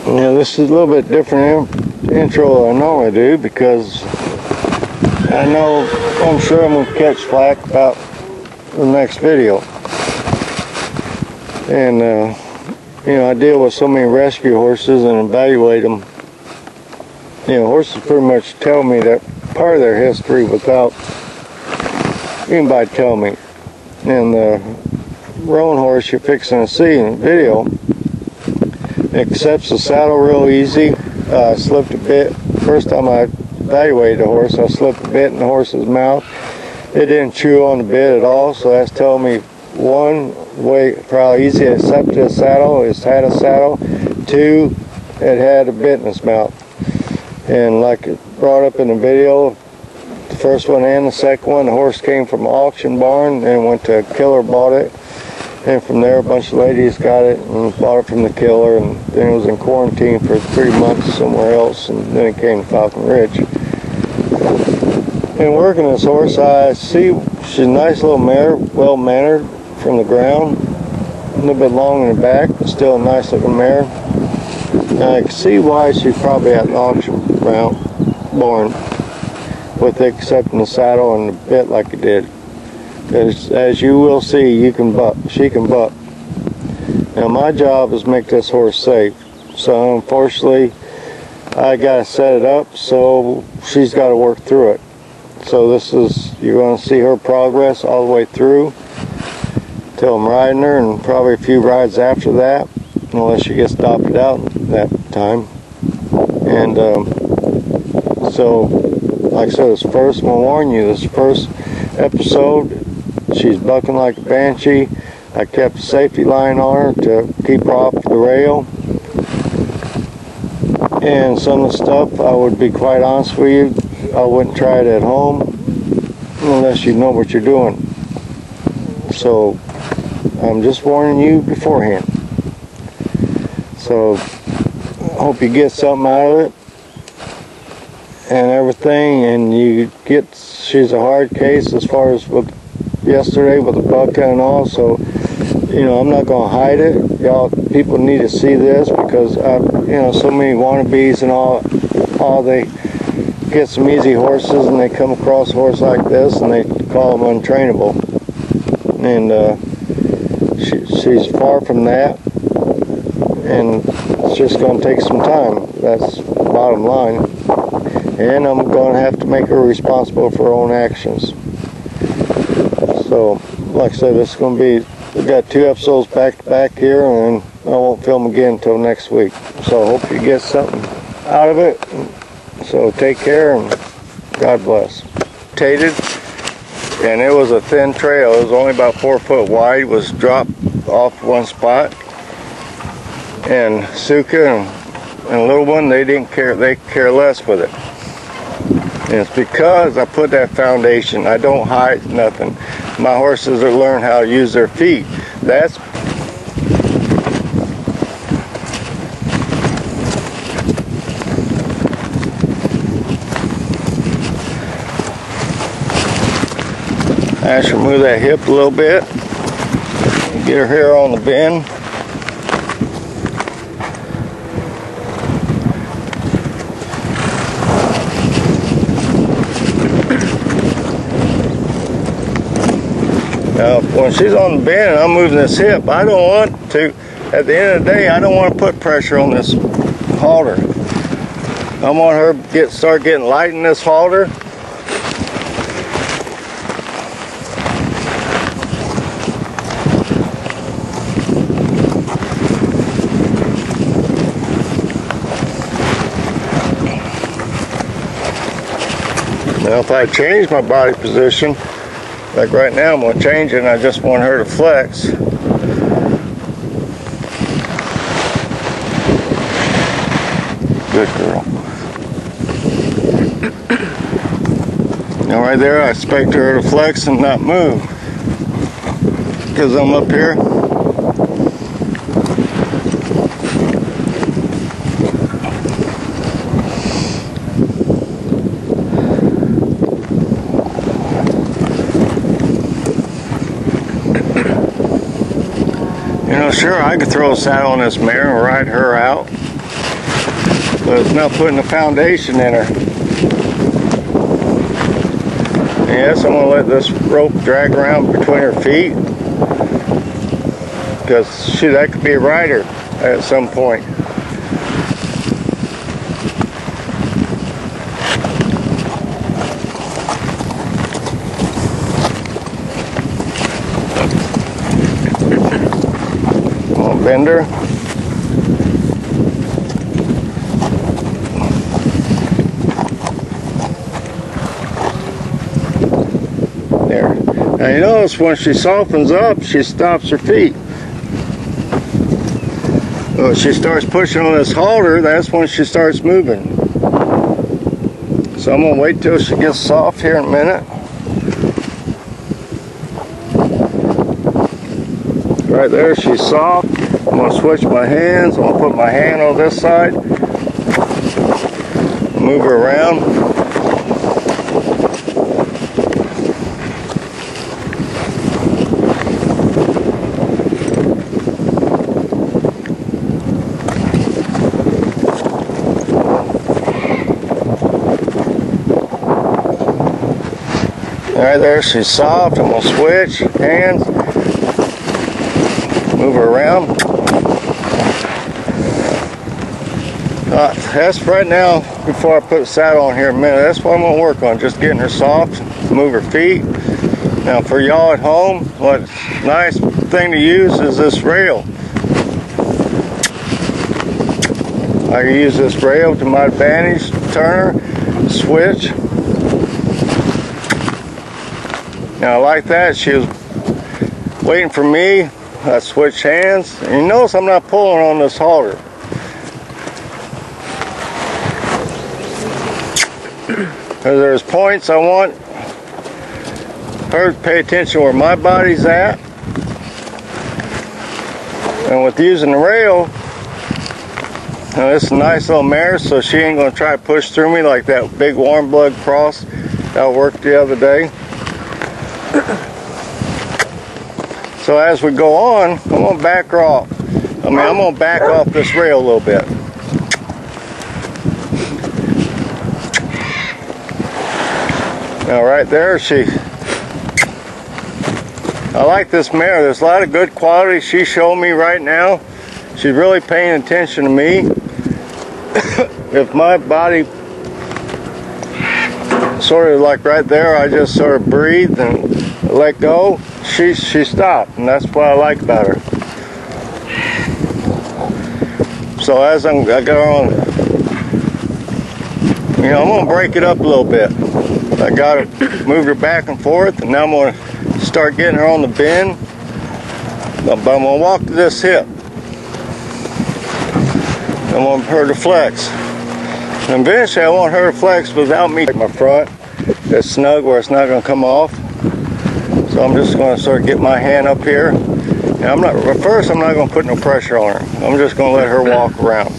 This is a little bit different intro than I normally do, because I know I'm sure I'm going to catch flack about the next video. And I deal with so many rescue horses and evaluate them. Horses pretty much tell me that part of their history without anybody telling me. And the roan horse you're fixing to see in the video accepts the saddle real easy. I slipped a bit. First time I evaluated the horse, I slipped a bit in the horse's mouth. It didn't chew on the bit at all, so that's telling me, one, way probably easy to accept the saddle, it's had a saddle. Two, it had a bit in its mouth. And like it brought up in the video, the first one and the second one, the horse came from an auction barn and went to a killer, bought it. And from there, a bunch of ladies got it and bought it from the killer, and then it was in quarantine for 3 months somewhere else, and then it came to Falcon Ridge. And working this horse, I see she's a nice little mare, well-mannered from the ground, a little bit long in the back, but still a nice looking mare. And I can see why she's probably at an auction barn with accepting the saddle and the bit like it did. As you will see, she can buck. Now my job is make this horse safe. So unfortunately, I gotta set it up, so she's gotta work through it. So you're gonna see her progress all the way through till I'm riding her, and probably a few rides after that, unless she gets adopted out that time. And so, like I said, I'm gonna warn you, this first episode, she's bucking like a banshee. I kept a safety line on her to keep her off the rail. And some of the stuff, I would be quite honest with you, I wouldn't try it at home unless you know what you're doing. So I'm just warning you beforehand. So I hope you get something out of it and everything, and she's a hard case as far as with yesterday with the bucking and all, so I'm not going to hide it. People need to see this, because so many wannabes and all they get some easy horses and they come across a horse like this and they call them untrainable, and she's far from that, and it's just going to take some time. That's the bottom line, and I'm going to have to make her responsible for her own actions. So, like I said, this is going to be, we got 2 episodes back to back here, and I won't film again until next week. So I hope you get something out of it. So take care, and God bless. And it was a thin trail. It was only about 4 foot wide. It was dropped off one spot. And Suka and Little One, they didn't care. They care less with it. And it's because I put that foundation. I don't hide nothing. My horses are learn how to use their feet. That's I should move that hip a little bit. Get her hair on the bend. Now, when she's on the bend and I'm moving this hip, I don't want to, at the end of the day, I don't want to put pressure on this halter. I want her to start getting light in this halter. Now, if I change my body position, like right now, I'm going to change it, and I just want her to flex. Good girl. Now right there, I expect her to flex and not move, because I'm up here. Sure, I could throw a saddle on this mare and ride her out, but it's not putting the foundation in her. And yes, I'm going to let this rope drag around between her feet, because that could be a rider at some point. Bender. There. Now you notice when she softens up, she stops her feet. When she starts pushing on this halter, that's when she starts moving. So I'm going to wait till she gets soft here in a minute. Right there, she's soft. I'm going to switch my hands. I'm going to put my hand on this side. Move her around. Right there, she's soft. I'm going to switch hands. Move her around. That's right now, before I put the saddle on here in a minute, that's what I'm going to work on, just getting her soft, move her feet. Now for y'all at home, what's nice thing to use is this rail. I can use this rail to my advantage, turn her, switch. Now like that, she was waiting for me. I switch hands, and you notice I'm not pulling on this halter. Because there's points I want her to pay attention where my body's at. And with using the rail, now this is a nice little mare, so she ain't going to try to push through me like that big warm blood cross that worked the other day. So as we go on, I'm going to back her off. I'm going to back off this rail a little bit. Now right there, I like this mare. There's a lot of good quality she showed me right now. She's really paying attention to me. If my body, sort of like right there, I just sort of breathed and let go, she stopped, and that's what I like about her. So as I go on, I'm going to break it up a little bit. I got to move her back and forth, and now I'm going to start getting her on the bend. But I'm going to walk to this hip. I want her to flex. And eventually I want her to flex without me. My front is snug where it's not going to come off. So I'm just going to sort of get my hand up here. And at first I'm not going to put no pressure on her. I'm just going to let her walk around.